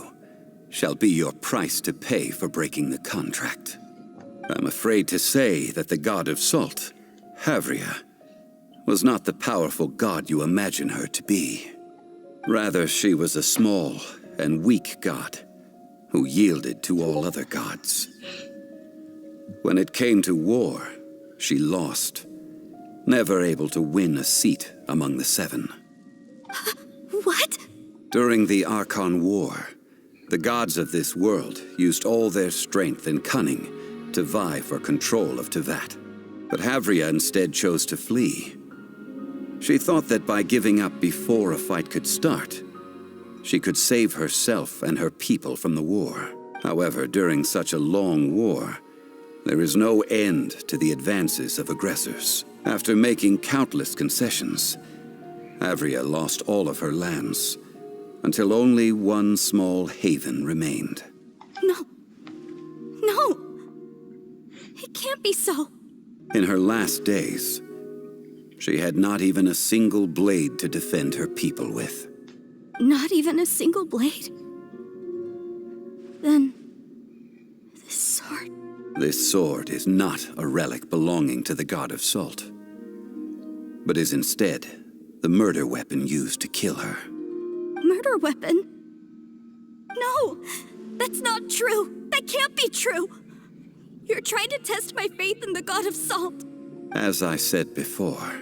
shall be your price to pay for breaking the contract. I'm afraid to say that the God of Salt, Havria, was not the powerful god you imagine her to be. Rather, she was a small and weak god who yielded to all other gods. When it came to war, she lost, never able to win a seat among the 7. What? During the Archon War, the gods of this world used all their strength and cunning to vie for control of Tevat. But Havria instead chose to flee. She thought that by giving up before a fight could start, she could save herself and her people from the war. However, during such a long war, there is no end to the advances of aggressors. After making countless concessions, Havria lost all of her lands, until only one small haven remained. No. No! It can't be so. In her last days, she had not even a single blade to defend her people with. Not even a single blade? Then... this sword... This sword is not a relic belonging to the God of Salt, but is instead the murder weapon used to kill her. Murder weapon? No! That's not true! That can't be true! You're trying to test my faith in the God of Salt. As I said before,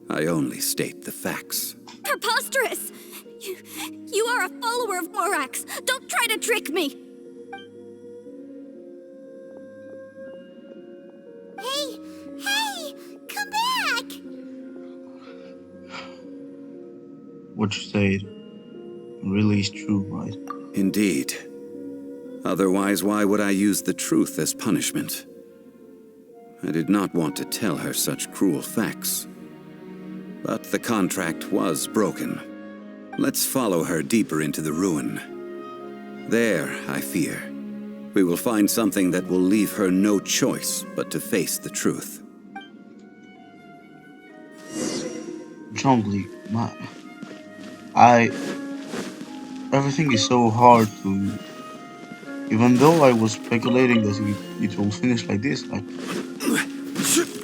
I only state the facts. Preposterous! You are a follower of Morax! Don't try to trick me! Hey! Come back! What you said really is true, right? Indeed. Otherwise, why would I use the truth as punishment? I did not want to tell her such cruel facts. But the contract was broken. Let's follow her deeper into the ruin. There, I fear, We will find something that will leave her no choice but to face the truth. Zhongli, I everything is so hard to. Even though I was speculating that it will finish like this, like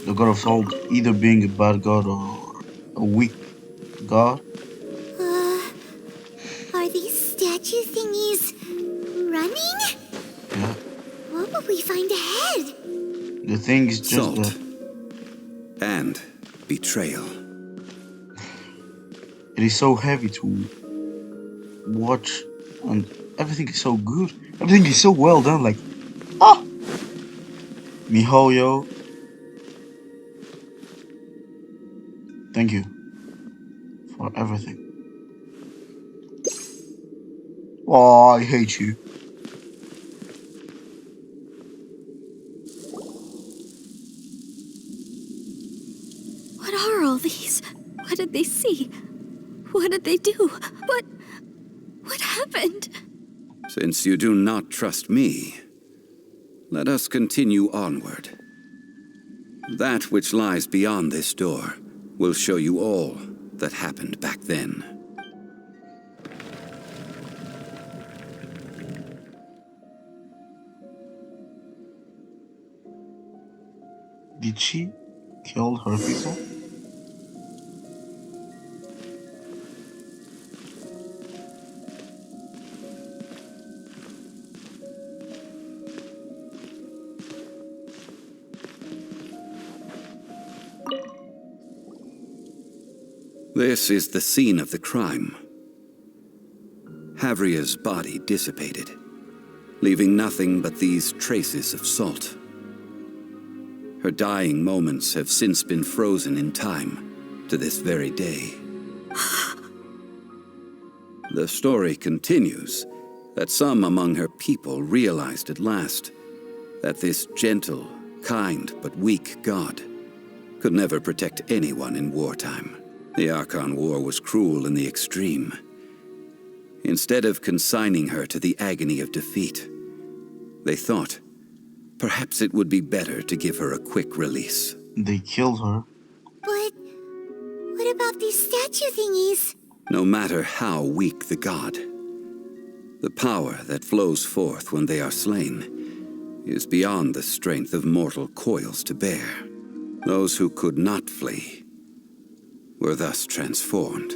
the god of salt either being a bad god or a weak god. Uh, are these statue thingies running? Yeah. What will we find ahead? The thing is just Salt. that And betrayal. it is so heavy to watch, and everything is so good. Everything is so well done. Like, ah, Mihoyo, thank you for everything. Oh, I hate you. What are all these? What did they see? What did they do? What happened? Since you do not trust me, let us continue onward. That which lies beyond this door will show you all that happened back then. Did she kill her people? This is the scene of the crime. Havria's body dissipated, leaving nothing but these traces of salt. Her dying moments have since been frozen in time to this very day. The story continues that some among her people realized at last that this gentle, kind, but weak god could never protect anyone in wartime. The Archon War was cruel in the extreme. Instead of consigning her to the agony of defeat, they thought perhaps it would be better to give her a quick release. They killed her. But what about these statue thingies? No matter how weak the god, the power that flows forth when they are slain is beyond the strength of mortal coils to bear. Those who could not flee were thus transformed.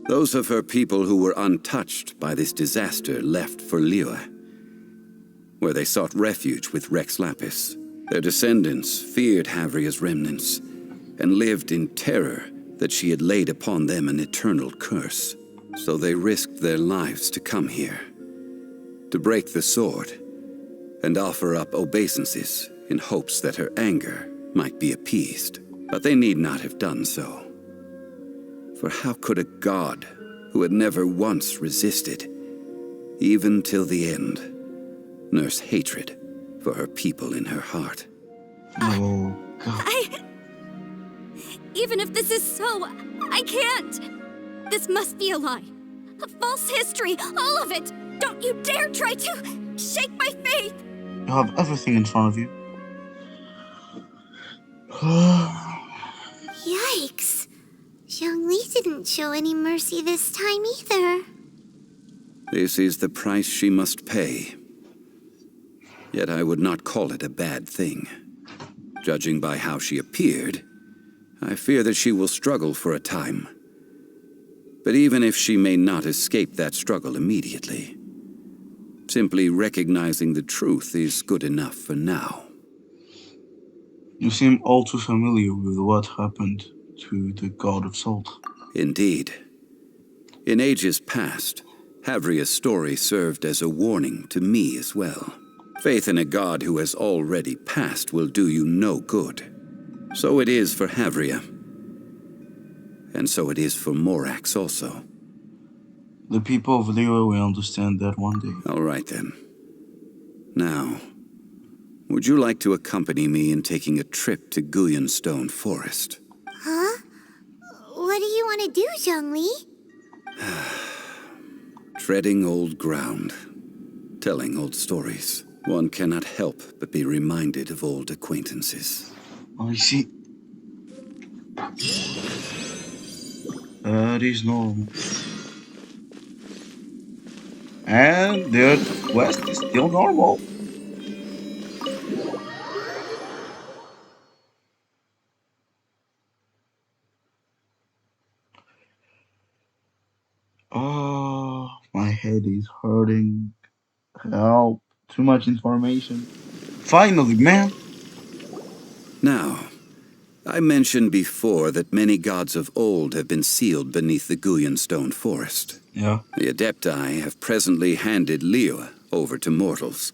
Those of her people who were untouched by this disaster left for Liyue, where they sought refuge with Rex Lapis. Their descendants feared Havria's remnants and lived in terror that she had laid upon them an eternal curse. So they risked their lives to come here, to break the sword and offer up obeisances in hopes that her anger might be appeased. But they need not have done so. For how could a god who had never once resisted, even till the end, nurse hatred for her people in her heart? Oh, God. Even if this is so, I can't! This must be a lie. A false history, all of it! Don't you dare try to shake my faith! You have everything in front of you. Yikes. Zhongli didn't show any mercy this time either. This is the price she must pay. Yet I would not call it a bad thing. Judging by how she appeared, I fear that she will struggle for a time. But even if she may not escape that struggle immediately, simply recognizing the truth is good enough for now. You seem all too familiar with what happened to the god of salt. Indeed. In ages past, Havria's story served as a warning to me as well. Faith in a god who has already passed will do you no good. So it is for Havria. And so it is for Morax also. The people of Liyue will understand that one day. All right then. Now, would you like to accompany me in taking a trip to Guyonstone Forest? Huh? What do you want to do, Zhongli? Treading old ground, telling old stories. one cannot help but be reminded of old acquaintances. I see. That is normal. And their quest is still normal. Oh, my head is hurting. Help. Too much information. Finally, man. Now, I mentioned before that many gods of old have been sealed beneath the Guyan stone forest. Yeah. The Adepti have presently handed Liyue over to mortals,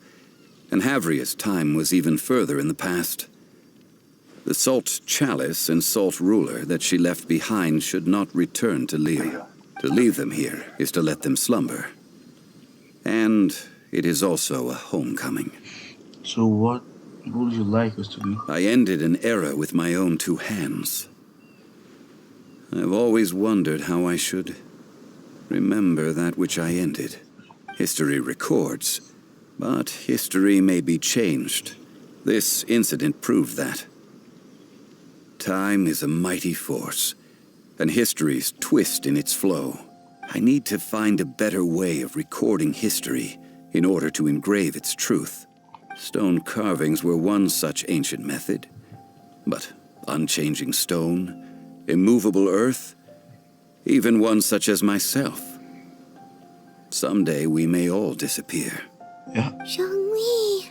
and Havria's time was even further in the past. The Salt Chalice and Salt Ruler that she left behind should not return to Liyue. To leave them here is to let them slumber. And it is also a homecoming. So what would you like us to do? I ended an era with my own two hands. I've always wondered how I should remember that which I ended. History records, but history may be changed. This incident proved that. Time is a mighty force, and history's twist in its flow. I need to find a better way of recording history in order to engrave its truth. Stone carvings were one such ancient method, but unchanging stone, immovable earth, even one such as myself. Someday we may all disappear. Yeah. Zhongli.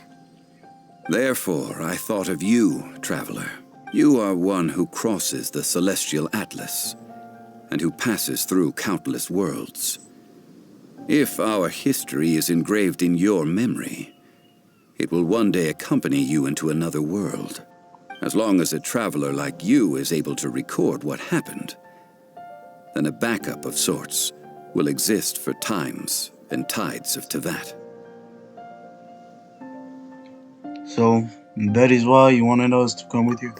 Therefore, I thought of you, traveler. You are one who crosses the celestial atlas, and who passes through countless worlds. If our history is engraved in your memory, it will one day accompany you into another world. As long as a traveler like you is able to record what happened, then a backup of sorts will exist for times and tides of Teyvat. So that is why you wanted us to come with you?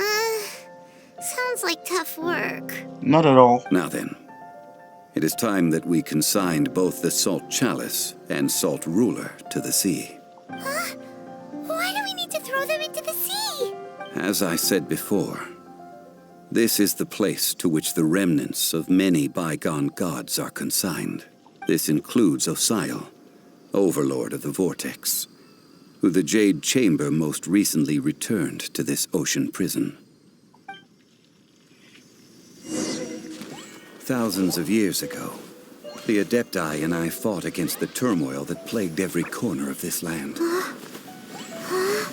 Sounds like tough work. Not at all. Now then, it is time that we consigned both the Salt Chalice and Salt Ruler to the sea. Huh? Why do we need to throw them into the sea? As I said before, this is the place to which the remnants of many bygone gods are consigned. This includes Osial, Overlord of the Vortex, who the Jade Chamber most recently returned to this ocean prison. Thousands of years ago, the Adepti and I fought against the turmoil that plagued every corner of this land.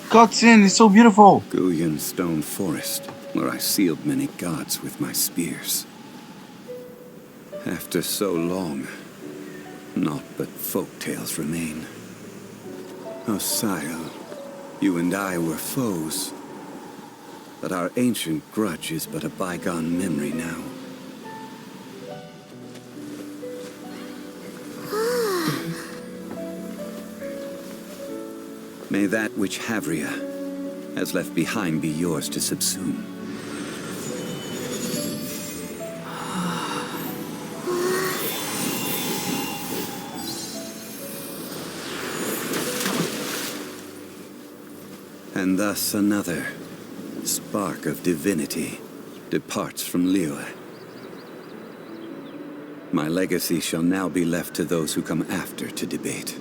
Cutscene is so beautiful. Guyan Stone Forest, where I sealed many gods with my spears. After so long, naught but folk tales remain. Osial, you and I were foes, but our ancient grudge is but a bygone memory now. May that which Havria has left behind be yours to subsume. And thus another spark of divinity departs from Liyue. My legacy shall now be left to those who come after to debate.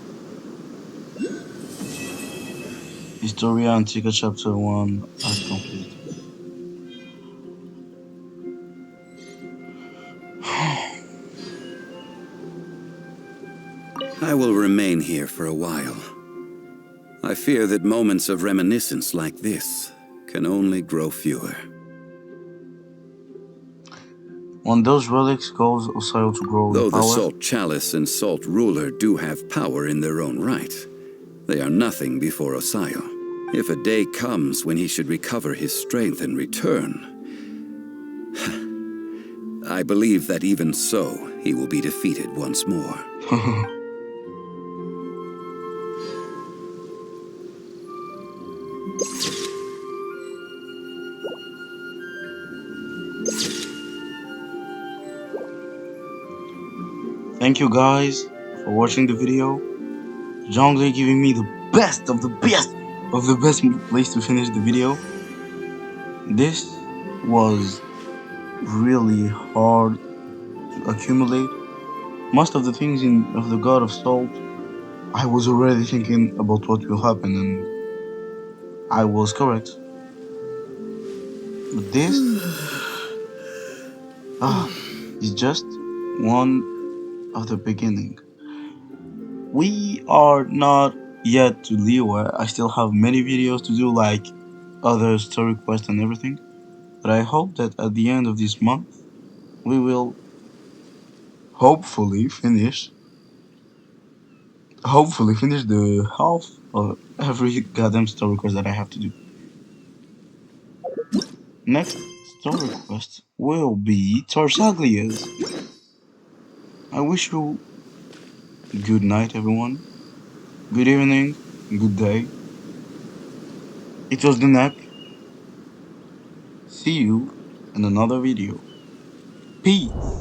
Historia Antica Chapter 1 Act complete. I will remain here for a while. I fear that moments of reminiscence like this can only grow fewer. When those relics cause Osial to grow Though in the power, Salt Chalice and Salt Ruler do have power in their own right, they are nothing before Osial. If a day comes when he should recover his strength and return, I believe that even so, he will be defeated once more. Thank you guys for watching the video. Zhongli giving me the best of the best of the best place to finish the video. This was really hard to accumulate. Most of the things in of the God of Salt, I was already thinking about what will happen, and I was correct. But this, ah, is just one of the beginning. We are not yet to Liyue. I still have many videos to do, like other story quests and everything. But I hope that at the end of this month, we will hopefully finish the half of every goddamn story quest that I have to do. Next story quest will be Tarsaglia's. I wish you good night, everyone. Good evening. Good day. It was the neck. See you in another video. Peace.